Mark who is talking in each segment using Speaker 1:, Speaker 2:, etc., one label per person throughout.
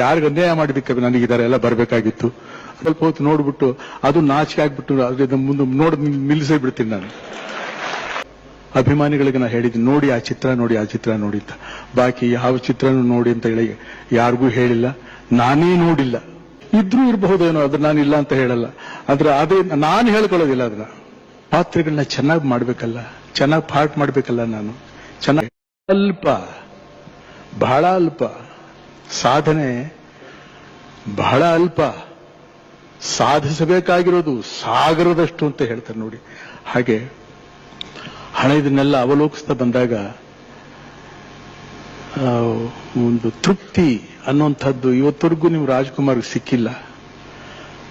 Speaker 1: ಯಾರಿಗ ಅನ್ಯಾಯ ಮಾಡಿದಕ್ಕೆ ನನಗೆ ಇದರೆಲ್ಲ ಬರಬೇಕಾಗಿತ್ತು. ಸ್ವಲ್ಪ ಹೊತ್ತು ನೋಡ್ಬಿಟ್ಟು ಅದು ನಾಚಿಕೆ ಆಗ್ಬಿಟ್ಟು ಅದ್ರಿಂದ ಮುಂದೆ ನಿಲ್ಲಿಸೇ ಬಿಡ್ತೀನಿ ನಾನು. ಅಭಿಮಾನಿಗಳಿಗೆ ನಾ ಹೇಳಿದ್ದೀನಿ, ನೋಡಿ ಆ ಚಿತ್ರ ನೋಡಿ, ಆ ಚಿತ್ರ ನೋಡಿ ಅಂತ. ಬಾಕಿ ಯಾವ ಚಿತ್ರನೂ ನೋಡಿ ಅಂತ ಹೇಳಿ ಯಾರಿಗೂ ಹೇಳಿಲ್ಲ, ನಾನೇ ನೋಡಿಲ್ಲ. ಇದ್ರೂ ಇರಬಹುದೇನೋ, ಅದನ್ನ ನಾನು ಇಲ್ಲ ಅಂತ ಹೇಳಲ್ಲ. ಅದೇ ನಾನು ಹೇಳ್ಕೊಳ್ಳೋದಿಲ್ಲ. ಅದನ್ನ ಪಾತ್ರಗಳನ್ನ ಚೆನ್ನಾಗಿ ಮಾಡ್ಬೇಕಲ್ಲ, ಚೆನ್ನಾಗಿ ಪಾಠ ಮಾಡ್ಬೇಕಲ್ಲ. ನಾನು ಚೆನ್ನಾಗಿ ಬಹಳ ಅಲ್ಪ ಸಾಧನೆ, ಬಹಳ ಅಲ್ಪ ಸಾಧಿಸಬೇಕಾಗಿರೋದು ಸಾಗರದಷ್ಟು ಅಂತ ಹೇಳ್ತಾರೆ ನೋಡಿ. ಹಾಗೆ ಹಣ ಇದನ್ನೆಲ್ಲ ಅವಲೋಕಿಸ್ತಾ ಬಂದಾಗ ಒಂದು ತೃಪ್ತಿ ಅನ್ನುವಂಥದ್ದು ಇವತ್ತವರೆಗೂ ನೀವು ರಾಜ್ಕುಮಾರ್ ಸಿಕ್ಕಿಲ್ಲ.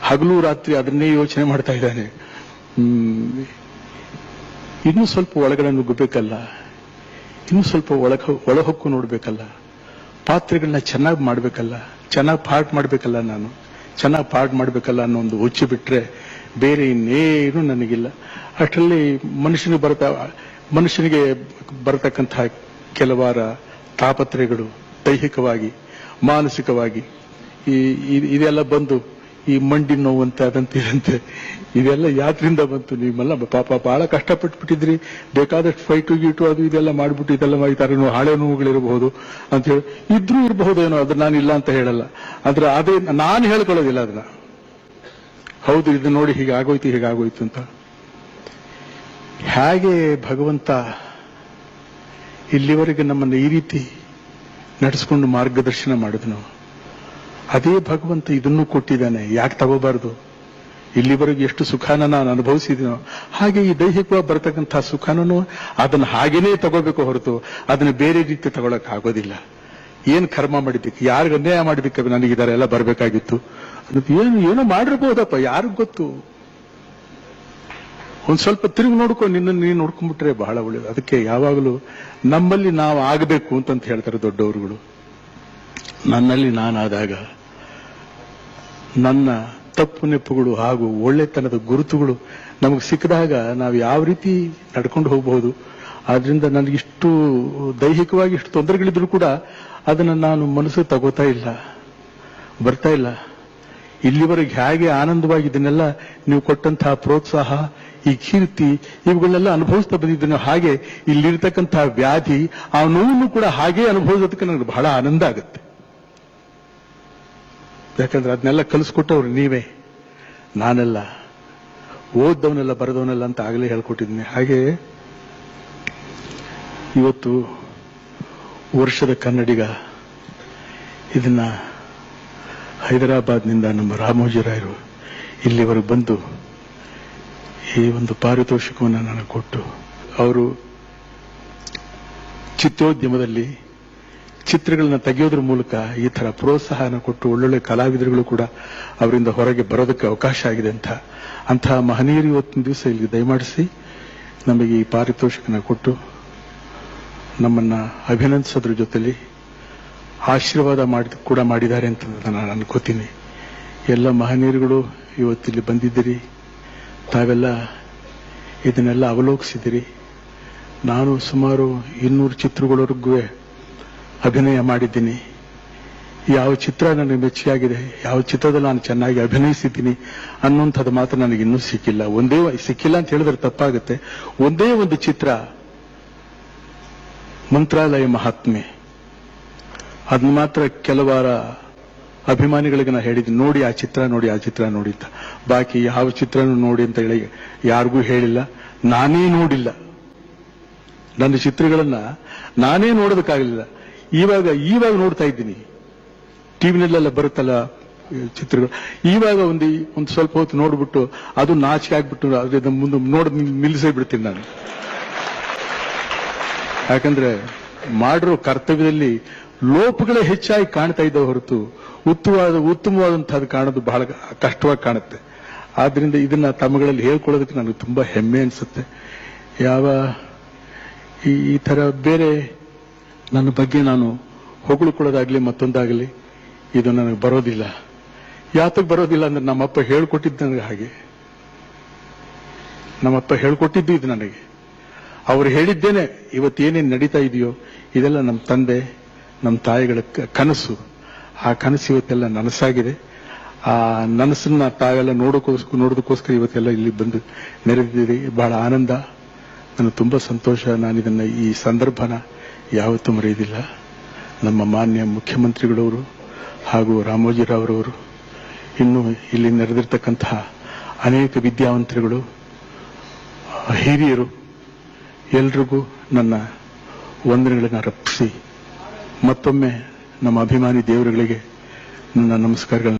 Speaker 1: ಹಗಲು ರಾತ್ರಿ ಅದನ್ನೇ ಯೋಚನೆ ಮಾಡ್ತಾ ಇದ್ದಾನೆ. ಇನ್ನೂ ಸ್ವಲ್ಪ ಒಳಗಡೆ ನುಗ್ಗಬೇಕಲ್ಲ, ಇನ್ನೂ ಸ್ವಲ್ಪ ಒಳಹೊಕ್ಕು ನೋಡ್ಬೇಕಲ್ಲ, ಪಾತ್ರಗಳನ್ನ ಚೆನ್ನಾಗಿ ಮಾಡ್ಬೇಕಲ್ಲ, ಚೆನ್ನಾಗಿ ಪಾಠ ಮಾಡ್ಬೇಕಲ್ಲ, ನಾನು ಚೆನ್ನಾಗಿ ಪಾಠ ಮಾಡ್ಬೇಕಲ್ಲ ಅನ್ನೋ ಒಂದು ಹುಚ್ಚು ಬಿಟ್ರೆ ಬೇರೆ ಇನ್ನೇನು ನನಗಿಲ್ಲ. ಅಷ್ಟರಲ್ಲಿ ಮನುಷ್ಯನಿಗೆ ಬರತಕ್ಕಂತಹ ಕೆಲವಾರ ತಾಪತ್ರಯಗಳು ದೈಹಿಕವಾಗಿ ಮಾನಸಿಕವಾಗಿ ಇದೆಲ್ಲ ಬಂದು ಈ ಮಂಡಿ ನೋವಂತೆ ಅದಂತೆ ಇದೆಲ್ಲ ಯಾತ್ರಿಂದ ಬಂತು. ನೀವೆಲ್ಲ ಪಾಪ ಬಹಳ ಕಷ್ಟಪಟ್ಬಿಟ್ಟಿದ್ರಿ, ಬೇಕಾದಷ್ಟು ಫೈಟು ಗೀಟು ಅದು ಇದೆಲ್ಲ ಮಾಡ್ಬಿಟ್ಟು ಇದೆಲ್ಲ ಈ ಹಳೆ ನೋವುಗಳಿರಬಹುದು ಅಂತ ಹೇಳಿ ಇದ್ರೂ ಇರಬಹುದೇನೋ, ಅದನ್ನ ನಾನು ಇಲ್ಲ ಅಂತ ಹೇಳಲ್ಲ. ಅದೇ ನಾನು ಹೇಳ್ಕೊಳ್ಳೋದಿಲ್ಲ. ಅದನ್ನ ಹೌದು ಇದು ನೋಡಿ ಹೀಗಾಗೋಯ್ತು ಅಂತ. ಹೇಗೆ ಭಗವಂತ ಇಲ್ಲಿವರೆಗೆ ನಮ್ಮನ್ನು ಈ ರೀತಿ ನಡೆಸಿಕೊಂಡು ಮಾರ್ಗದರ್ಶನ ಮಾಡಿದ್ನೋ ಅದೇ ಭಗವಂತ ಇದನ್ನು ಕೊಟ್ಟಿದ್ದಾನೆ. ಯಾಕೆ ತಗೋಬಾರ್ದು? ಇಲ್ಲಿವರೆಗೆ ಎಷ್ಟು ಸುಖಾನ ನಾನು ಅನುಭವಿಸಿದೀನೋ ಹಾಗೆ ಈ ದೈಹಿಕವಾಗಿ ಬರತಕ್ಕಂತಹ ಸುಖಾನೂ ಅದನ್ನು ಹಾಗೇನೇ ತಗೋಬೇಕು ಹೊರತು ಅದನ್ನು ಬೇರೆ ರೀತಿ ತಗೊಳಕ್ ಆಗೋದಿಲ್ಲ. ಏನ್ ಕರ್ಮ ಮಾಡಿದ್ದಕ್ಕೆ, ಯಾರಿಗ ಅನ್ಯಾಯ ಮಾಡಿದ್ದಕ್ಕೆ ನನಗೆ ಇದರೆಲ್ಲ ಬರಬೇಕಾಗಿತ್ತು ಅನ್ನೋದು ಏನೋ ಮಾಡಿರ್ಬೋದಪ್ಪ, ಯಾರಿಗ್ ಗೊತ್ತು. ಒಂದ್ ಸ್ವಲ್ಪ ತಿರುಗಿ ನೋಡ್ಕೊಂಡು ನಿನ್ನನ್ನು ನೀನು ನೋಡ್ಕೊಂಡ್ಬಿಟ್ರೆ ಬಹಳ ಒಳ್ಳೇದು. ಅದಕ್ಕೆ ಯಾವಾಗಲೂ ನಮ್ಮಲ್ಲಿ ನಾವು ಆಗಬೇಕು ಅಂತಂತ ಹೇಳ್ತಾರೆ ದೊಡ್ಡವರುಗಳು. ನನ್ನಲ್ಲಿ ನಾನಾದಾಗ ನನ್ನ ತಪ್ಪು ನೆಪ್ಪುಗಳು ಹಾಗೂ ಒಳ್ಳೆತನದ ಗುರುತುಗಳು ನಮಗೆ ಸಿಕ್ಕಿದಾಗ ನಾವು ಯಾವ ರೀತಿ ನಡ್ಕೊಂಡು ಹೋಗಬಹುದು. ಆದ್ರಿಂದ ನನಗಿಷ್ಟು ದೈಹಿಕವಾಗಿ ಇಷ್ಟು ತೊಂದರೆಗಳಿದ್ರು ಕೂಡ ಅದನ್ನು ನಾನು ಮನಸ್ಸು ತಗೋತಾ ಇಲ್ಲ, ಬರ್ತಾ ಇಲ್ಲ. ಇಲ್ಲಿವರೆಗೆ ಹೇಗೆ ಆನಂದವಾಗಿ ಇದನ್ನೆಲ್ಲ ನೀವು ಕೊಟ್ಟಂತಹ ಪ್ರೋತ್ಸಾಹ, ಈ ಕೀರ್ತಿ ಇವುಗಳನ್ನೆಲ್ಲ ಅನುಭವಿಸ್ತಾ ಬಂದಿದ್ದೇನೆ, ಹಾಗೆ ಇಲ್ಲಿರ್ತಕ್ಕಂತಹ ವ್ಯಾಧಿ ಆ ನೋವನ್ನು ಕೂಡ ಹಾಗೆ ಅನುಭವಿಸೋದಕ್ಕೆ ನನಗೆ ಬಹಳ ಆನಂದ ಆಗುತ್ತೆ. ಯಾಕಂದ್ರೆ ಅದನ್ನೆಲ್ಲ ಕಲಿಸ್ಕೊಟ್ಟವ್ರು ನೀವೇ, ನಾನೆಲ್ಲ ಓದ್ದವನೆಲ್ಲ ಬರೆದವನೆಲ್ಲ ಅಂತ ಆಗಲೇ ಹೇಳ್ಕೊಟ್ಟಿದ್ದೀನಿ. ಹಾಗೆ ಇವತ್ತು ವರ್ಷದ ಕನ್ನಡಿಗ ಇದನ್ನ ಹೈದರಾಬಾದ್ನಿಂದ ನಮ್ಮ ರಾಮೋಜಿರಾಯರು ಇಲ್ಲಿವರೆಗೆ ಬಂದು ಈ ಒಂದು ಪಾರಿತೋಷಿಕವನ್ನು ನನಗೆ ಕೊಟ್ಟು, ಅವರು ಚಿತ್ರೋದ್ಯಮದಲ್ಲಿ ಚಿತ್ರಗಳನ್ನ ತೆಗೆಯೋದ್ರ ಮೂಲಕ ಈ ತರ ಪ್ರೋತ್ಸಾಹನ ಕೊಟ್ಟು ಒಳ್ಳೊಳ್ಳೆ ಕಲಾವಿದರುಗಳು ಕೂಡ ಅವರಿಂದ ಹೊರಗೆ ಬರೋದಕ್ಕೆ ಅವಕಾಶ ಆಗಿದೆ ಅಂತಹ ಮಹನೀಯರು ಇವತ್ತಿನ ದಿವಸ ಇಲ್ಲಿ ದಯಮಾಡಿಸಿ ನಮಗೆ ಈ ಪಾರಿತೋಷಿಕನ ಕೊಟ್ಟು ನಮ್ಮನ್ನ ಅಭಿನಂದಿಸೋದ್ರ ಜೊತೆಲಿ ಆಶೀರ್ವಾದ ಕೂಡ ಮಾಡಿದ್ದಾರೆ ಅಂತ ನಾನು ಅನ್ಕೋತೀನಿ. ಎಲ್ಲ ಮಹನೀಯರುಗಳು ಇವತ್ತಿಲ್ಲಿ ಬಂದಿದ್ದೀರಿ, ತಾವೆಲ್ಲ ಇದನ್ನೆಲ್ಲ ಅವಲೋಕಿಸಿದಿರಿ. ನಾನು ಸುಮಾರು 200 ಚಿತ್ರಗಳವರೆಗೂ ಅಭಿನಯ ಮಾಡಿದ್ದೀನಿ. ಯಾವ ಚಿತ್ರ ನನಗೆ ಮೆಚ್ಚಿಯಾಗಿದೆ, ಯಾವ ಚಿತ್ರದಲ್ಲಿ ನಾನು ಚೆನ್ನಾಗಿ ಅಭಿನಯಿಸಿದ್ದೀನಿ ಅನ್ನುವಂಥದ್ದು ಮಾತ್ರ ನನಗೆ ಇನ್ನೂ ಸಿಕ್ಕಿಲ್ಲ. ಸಿಕ್ಕಿಲ್ಲ ಅಂತ ಹೇಳಿದ್ರೆ ತಪ್ಪಾಗುತ್ತೆ. ಒಂದೇ ಒಂದು ಚಿತ್ರ, ಮಂತ್ರಾಲಯ ಮಹಾತ್ಮೆ, ಅದನ್ನ ಮಾತ್ರ ಕೆಲವಾರ ಅಭಿಮಾನಿಗಳಿಗೆ ನಾ ಹೇಳಿದ್ದೀನಿ, ನೋಡಿ ಆ ಚಿತ್ರ ನೋಡಿ, ಆ ಚಿತ್ರ ನೋಡಿ ಅಂತ. ಬಾಕಿ ಯಾವ ಚಿತ್ರನೂ ನೋಡಿ ಅಂತ ಹೇಳಿ ಯಾರಿಗೂ ಹೇಳಿಲ್ಲ, ನಾನೇ ನೋಡಿಲ್ಲ. ನನ್ನ ಚಿತ್ರಗಳನ್ನ ನಾನೇ ನೋಡೋದಕ್ಕಾಗಲಿಲ್ಲ. ಇವಾಗ ನೋಡ್ತಾ ಇದ್ದೀನಿ, ಟಿವಿನಲ್ಲೆಲ್ಲ ಬರುತ್ತಲ್ಲ ಚಿತ್ರಗಳು. ಇವಾಗ ಒಂದು ಸ್ವಲ್ಪ ಹೊತ್ತು ನೋಡ್ಬಿಟ್ಟು ಅದು ನಾಚಿಕೆ ಆಗ್ಬಿಟ್ಟು ಅದ್ರಿಂದ ಮುಂದೆ ನಿಲ್ಲಿಸೇ ಬಿಡ್ತೀನಿ ನಾನು. ಯಾಕಂದ್ರೆ ಮಾಡಿರೋ ಕರ್ತವ್ಯದಲ್ಲಿ ಲೋಪಗಳೇ ಹೆಚ್ಚಾಗಿ ಕಾಣ್ತಾ ಇದ್ದಾವೆ ಹೊರತು ಉತ್ತಮವಾದಂತಹದ್ದು ಕಾಣೋದು ಬಹಳ ಕಷ್ಟವಾಗಿ ಕಾಣುತ್ತೆ. ಆದ್ರಿಂದ ಇದನ್ನ ತಮ್ಮಗಳಲ್ಲಿ ಹೇಳ್ಕೊಳ್ಳೋದಕ್ಕೆ ನನಗೆ ತುಂಬಾ ಹೆಮ್ಮೆ ಅನ್ಸುತ್ತೆ. ಈ ತರ ಬೇರೆ ನನ್ನ ಬಗ್ಗೆ ನಾನು ಹೊಗಳ್ಕೊಳ್ಳೋದಾಗ್ಲಿ ಮತ್ತೊಂದಾಗಲಿ ಇದು ನನಗೆ ಬರೋದಿಲ್ಲ. ಯಾತಕ್ಕೆ ಬರೋದಿಲ್ಲ ಅಂದ್ರೆ ನಮ್ಮಪ್ಪ ಹೇಳ್ಕೊಟ್ಟಿದ್ದು ನನಗೆ ಹಾಗೆ. ನಮ್ಮಪ್ಪ ಹೇಳ್ಕೊಟ್ಟಿದ್ದು ಇದು ನನಗೆ. ಅವ್ರು ಹೇಳಿದ್ದೇನೆ ಇವತ್ತೇನೇನು ನಡೀತಾ ಇದೆಯೋ ಇದೆಲ್ಲ ನಮ್ಮ ತಂದೆ ನಮ್ಮ ತಾಯಿಗಳ ಕನಸು. ಆ ಕನಸು ಇವತ್ತೆಲ್ಲ ನನಸಾಗಿದೆ. ಆ ನನಸನ್ನ ತಾವೆಲ್ಲ ನೋಡೋದಕ್ಕೋಸ್ಕರ ಇವತ್ತೆಲ್ಲ ಇಲ್ಲಿ ಬಂದು ನೆರೆದಿದ್ದೀರಿ. ಬಹಳ ಆನಂದ, ನನಗೆ ತುಂಬಾ ಸಂತೋಷ. ನಾನಿದನ್ನ ಈ ಸಂದರ್ಭನ ಯಾವತ್ತೂ ಮರೆಯುವುದಿಲ್ಲ. ನಮ್ಮ ಮಾನ್ಯ ಮುಖ್ಯಮಂತ್ರಿಗಳವರು ಹಾಗೂ ರಾಮೋಜಿರಾವ್ರವರು, ಇನ್ನು ಇಲ್ಲಿ ನೆರೆದಿರ್ತಕ್ಕಂತಹ ಅನೇಕ ವಿದ್ಯಾವಂತರುಗಳು, ಹಿರಿಯರು, ಎಲ್ರಿಗೂ ನನ್ನ ವಂದನೆಗಳನ್ನು ಅರ್ಪಿಸಿ ಮತ್ತೊಮ್ಮೆ ನಮ್ಮ ಅಭಿಮಾನಿ ದೇವರುಗಳಿಗೆ ನನ್ನ ನಮಸ್ಕಾರಗಳನ್ನು